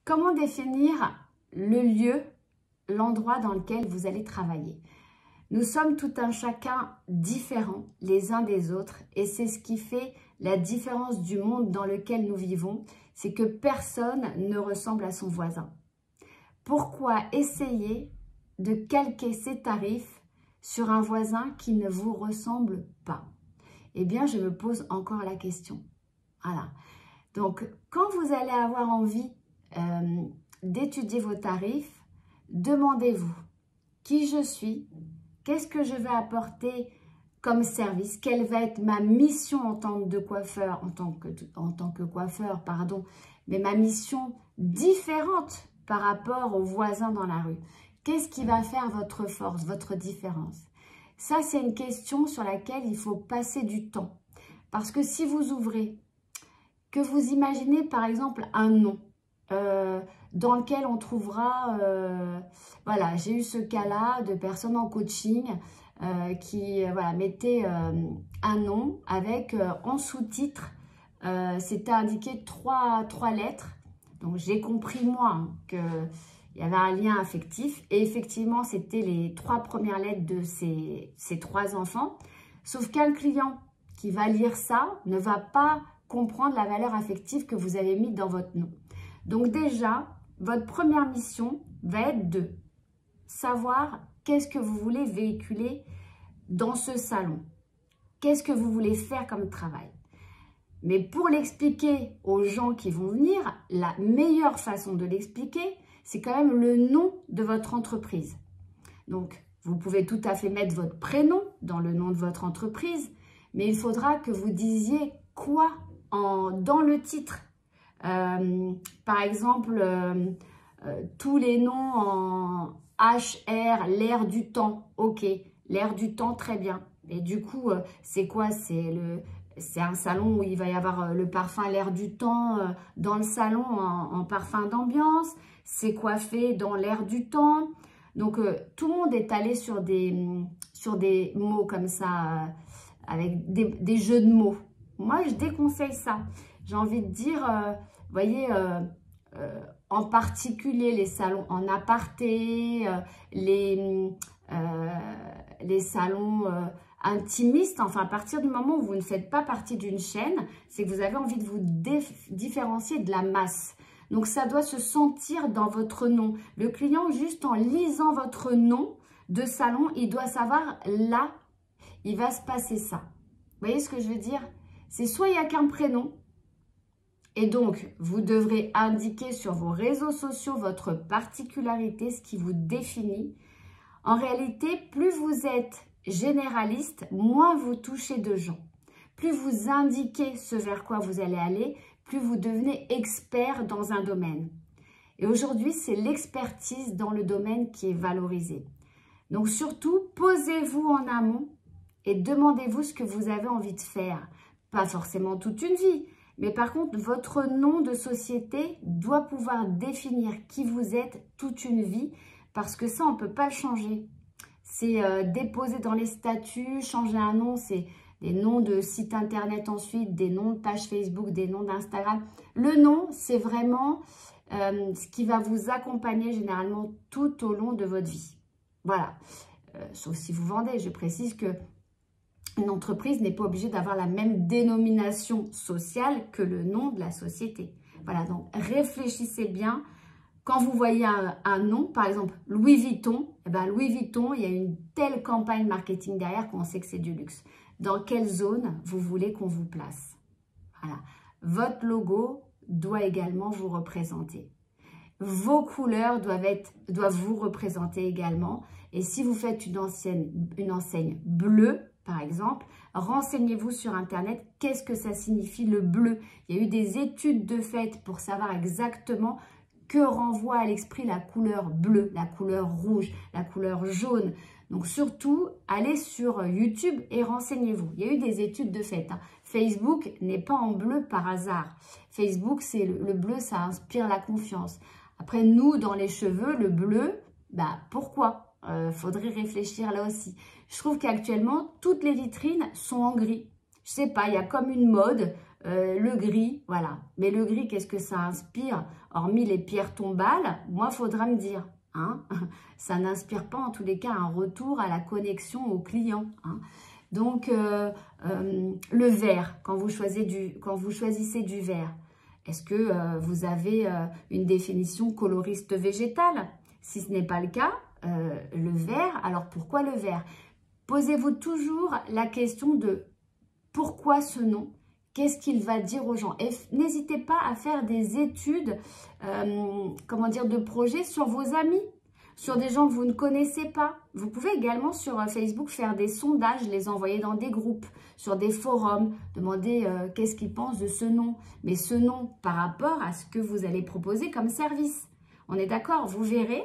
Comment définir le lieu, l'endroit dans lequel vous allez travailler? Nous sommes tout un chacun différents les uns des autres et c'est ce qui fait la différence du monde dans lequel nous vivons, c'est que personne ne ressemble à son voisin. Pourquoi essayer de calquer ses tarifs sur un voisin qui ne vous ressemble pas? Eh bien, je me pose encore la question. Voilà. Donc, quand vous allez avoir envie d'étudier vos tarifs, demandez-vous qui je suis, qu'est-ce que je vais apporter comme service, quelle va être ma mission en tant que coiffeur, pardon, mais ma mission différente par rapport aux voisins dans la rue. Qu'est-ce qui va faire votre force, votre différence? Ça, c'est une question sur laquelle il faut passer du temps. Parce que si vous ouvrez, que vous imaginez par exemple un nom dans lequel on trouvera, voilà, j'ai eu ce cas-là de personnes en coaching qui voilà, mettaient un nom avec en sous-titre, c'était indiqué trois lettres. Donc j'ai compris moi qu'il y avait un lien affectif et effectivement c'était les 3 premières lettres de ces 3 enfants. Sauf qu'un client qui va lire ça ne va pas comprendre la valeur affective que vous avez mis dans votre nom. Donc déjà, votre première mission va être de savoir qu'est-ce que vous voulez véhiculer dans ce salon. Qu'est-ce que vous voulez faire comme travail? Mais pour l'expliquer aux gens qui vont venir, la meilleure façon de l'expliquer, c'est quand même le nom de votre entreprise. Donc, vous pouvez tout à fait mettre votre prénom dans le nom de votre entreprise, mais il faudra que vous disiez quoi dans le titre. Par exemple, tous les noms en HR, l'air du temps. Ok, l'air du temps, très bien. Et du coup, c'est quoi? C'est un salon où il va y avoir le parfum l'air du temps dans le salon en parfum d'ambiance. C'est coiffé dans l'air du temps. Donc, tout le monde est allé sur des mots comme ça, avec des jeux de mots. Moi, je déconseille ça. J'ai envie de dire, vous voyez, en particulier les salons en aparté, les salons intimistes. Enfin, à partir du moment où vous ne faites pas partie d'une chaîne, c'est que vous avez envie de vous différencier de la masse. Donc, ça doit se sentir dans votre nom. Le client, juste en lisant votre nom de salon, il doit savoir, là, il va se passer ça. Vous voyez ce que je veux dire? C'est soit il n'y a qu'un prénom, et donc vous devrez indiquer sur vos réseaux sociaux votre particularité, ce qui vous définit. En réalité, plus vous êtes généraliste, moins vous touchez de gens. Plus vous indiquez ce vers quoi vous allez aller, plus vous devenez expert dans un domaine. Et aujourd'hui, c'est l'expertise dans le domaine qui est valorisée. Donc surtout, posez-vous en amont et demandez-vous ce que vous avez envie de faire. Pas forcément toute une vie, mais par contre, votre nom de société doit pouvoir définir qui vous êtes toute une vie, parce que ça, on ne peut pas le changer. C'est déposer dans les statuts, changer un nom, c'est des noms de sites internet ensuite, des noms de pages Facebook, des noms d'Instagram. Le nom, c'est vraiment ce qui va vous accompagner généralement tout au long de votre vie. Voilà, sauf si vous vendez, je précise que une entreprise n'est pas obligée d'avoir la même dénomination sociale que le nom de la société. Voilà, donc réfléchissez bien. Quand vous voyez un nom, par exemple Louis Vuitton, eh ben Louis Vuitton, il y a une telle campagne marketing derrière qu'on sait que c'est du luxe. Dans quelle zone vous voulez qu'on vous place? Voilà. Votre logo doit également vous représenter. Vos couleurs doivent vous représenter également. Et si vous faites une enseigne bleue, par exemple, renseignez-vous sur Internet. Qu'est-ce que ça signifie le bleu? Il y a eu des études de fait pour savoir exactement que renvoie à l'esprit la couleur bleue, la couleur rouge, la couleur jaune. Donc surtout, allez sur YouTube et renseignez-vous. Il y a eu des études de fait. Facebook n'est pas en bleu par hasard. Facebook, c'est le bleu, ça inspire la confiance. Après, nous, dans les cheveux, le bleu, bah, pourquoi? Faudrait réfléchir là aussi. Je trouve qu'actuellement, toutes les vitrines sont en gris. Je sais pas, il y a comme une mode le gris, voilà. Mais le gris, qu'est-ce que ça inspire? Hormis les pierres tombales, moi, il faudra me dire. Hein, ça n'inspire pas en tous les cas un retour à la connexion au client. Hein. Donc, le vert, quand vous choisissez du vert, est-ce que vous avez une définition coloriste végétale? Si ce n'est pas le cas, le vert, alors pourquoi le vert? Posez-vous toujours la question de pourquoi ce nom? Qu'est-ce qu'il va dire aux gens? Et n'hésitez pas à faire des études, comment dire, de projets sur vos amis, sur des gens que vous ne connaissez pas. Vous pouvez également sur Facebook faire des sondages, les envoyer dans des groupes, sur des forums, demander qu'est-ce qu'ils pensent de ce nom. Mais ce nom par rapport à ce que vous allez proposer comme service. On est d'accord? Vous verrez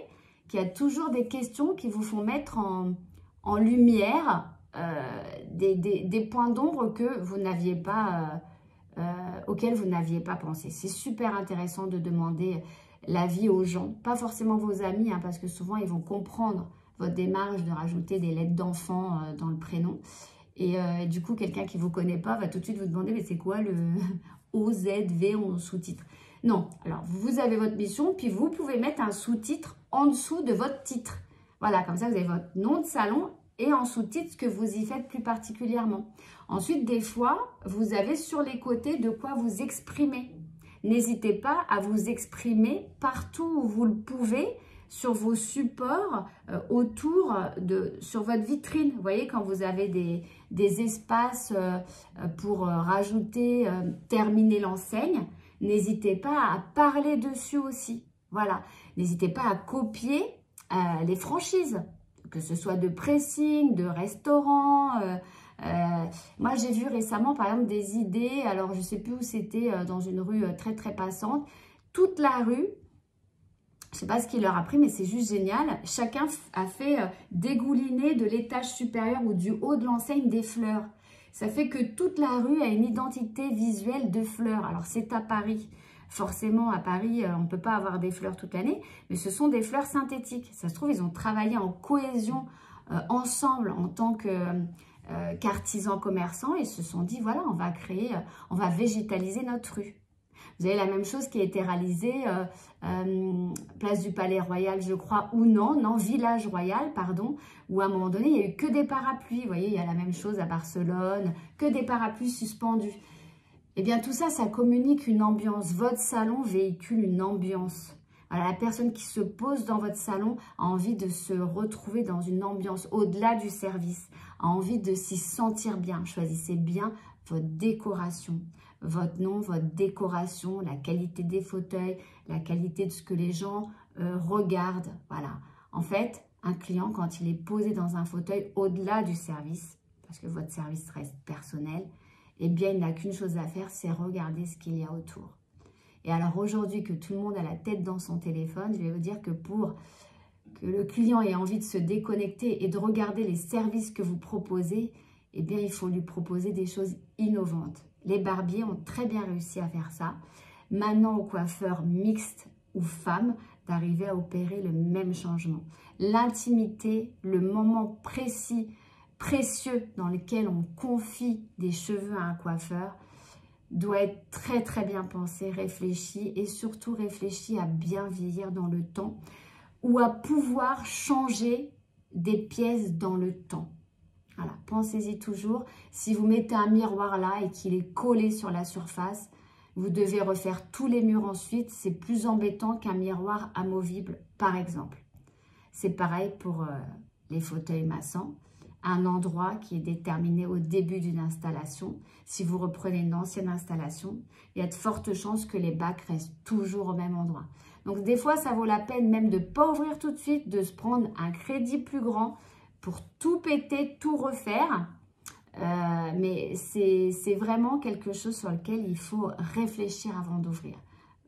qu'il y a toujours des questions qui vous font mettre en lumière des points d'ombre que vous n'aviez pas, auxquels vous n'aviez pas pensé. C'est super intéressant de demander l'avis aux gens, pas forcément vos amis, hein, parce que souvent ils vont comprendre votre démarche de rajouter des lettres d'enfant dans le prénom. Et du coup, quelqu'un qui ne vous connaît pas va tout de suite vous demander, mais c'est quoi le OZV en sous-titre? Non, alors vous avez votre mission, puis vous pouvez mettre un sous-titre en dessous de votre titre. Voilà, comme ça vous avez votre nom de salon et en sous-titre ce que vous y faites plus particulièrement. Ensuite, des fois, vous avez sur les côtés de quoi vous exprimer. N'hésitez pas à vous exprimer partout où vous le pouvez, sur vos supports, sur votre vitrine. Vous voyez, quand vous avez des espaces pour rajouter, terminer l'enseigne, n'hésitez pas à parler dessus aussi. Voilà, n'hésitez pas à copier les franchises, que ce soit de pressing, de restaurant. Moi, j'ai vu récemment, par exemple, des idées, alors je ne sais plus où c'était, dans une rue très, très passante. Toute la rue, je ne sais pas ce qu'il leur a pris, mais c'est juste génial. Chacun a fait dégouliner de l'étage supérieur ou du haut de l'enseigne des fleurs. Ça fait que toute la rue a une identité visuelle de fleurs. Alors, c'est à Paris. Forcément, à Paris, on ne peut pas avoir des fleurs toute l'année, mais ce sont des fleurs synthétiques. Ça se trouve, ils ont travaillé en cohésion ensemble en tant qu'artisans commerçants et se sont dit, voilà, on va végétaliser notre rue. Vous avez la même chose qui a été réalisée place du Palais Royal, je crois, ou non, Village Royal, pardon, où à un moment donné, il n'y a eu que des parapluies. Vous voyez, il y a la même chose à Barcelone, que des parapluies suspendus. Eh bien, tout ça, ça communique une ambiance. Votre salon véhicule une ambiance. Voilà, la personne qui se pose dans votre salon a envie de se retrouver dans une ambiance au-delà du service, a envie de s'y sentir bien. Choisissez bien votre décoration, votre nom, votre décoration, la qualité des fauteuils, la qualité de ce que les gens regardent. Voilà. En fait, un client, quand il est posé dans un fauteuil au-delà du service, parce que votre service reste personnel, eh bien, il n'a qu'une chose à faire, c'est regarder ce qu'il y a autour. Et alors aujourd'hui que tout le monde a la tête dans son téléphone, je vais vous dire que pour que le client ait envie de se déconnecter et de regarder les services que vous proposez, eh bien, il faut lui proposer des choses innovantes. Les barbiers ont très bien réussi à faire ça. Maintenant, aux coiffeurs mixtes ou femmes, d'arriver à opérer le même changement. L'intimité, le moment précis, précieux dans lequel on confie des cheveux à un coiffeur doit être très très bien pensé, réfléchi et surtout réfléchi à bien vieillir dans le temps ou à pouvoir changer des pièces dans le temps. Voilà, pensez-y toujours. Si vous mettez un miroir là et qu'il est collé sur la surface, vous devez refaire tous les murs ensuite. C'est plus embêtant qu'un miroir amovible, par exemple. C'est pareil pour les fauteuils massants. Un endroit qui est déterminé au début d'une installation. Si vous reprenez une ancienne installation, il y a de fortes chances que les bacs restent toujours au même endroit. Donc des fois, ça vaut la peine même de ne pas ouvrir tout de suite, de se prendre un crédit plus grand pour tout péter, tout refaire. Mais c'est vraiment quelque chose sur lequel il faut réfléchir avant d'ouvrir.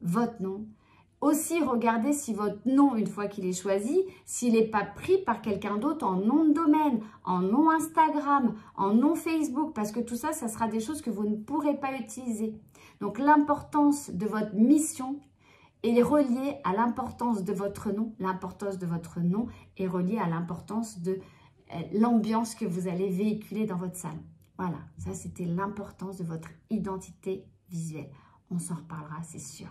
Votre nom. Aussi, regardez si votre nom, une fois qu'il est choisi, s'il n'est pas pris par quelqu'un d'autre en nom de domaine, en nom Instagram, en nom Facebook, parce que tout ça, ça sera des choses que vous ne pourrez pas utiliser. Donc, l'importance de votre mission est reliée à l'importance de votre nom. L'importance de votre nom est reliée à l'importance de l'ambiance que vous allez véhiculer dans votre salon. Voilà, ça, c'était l'importance de votre identité visuel. On s'en reparlera, c'est sûr.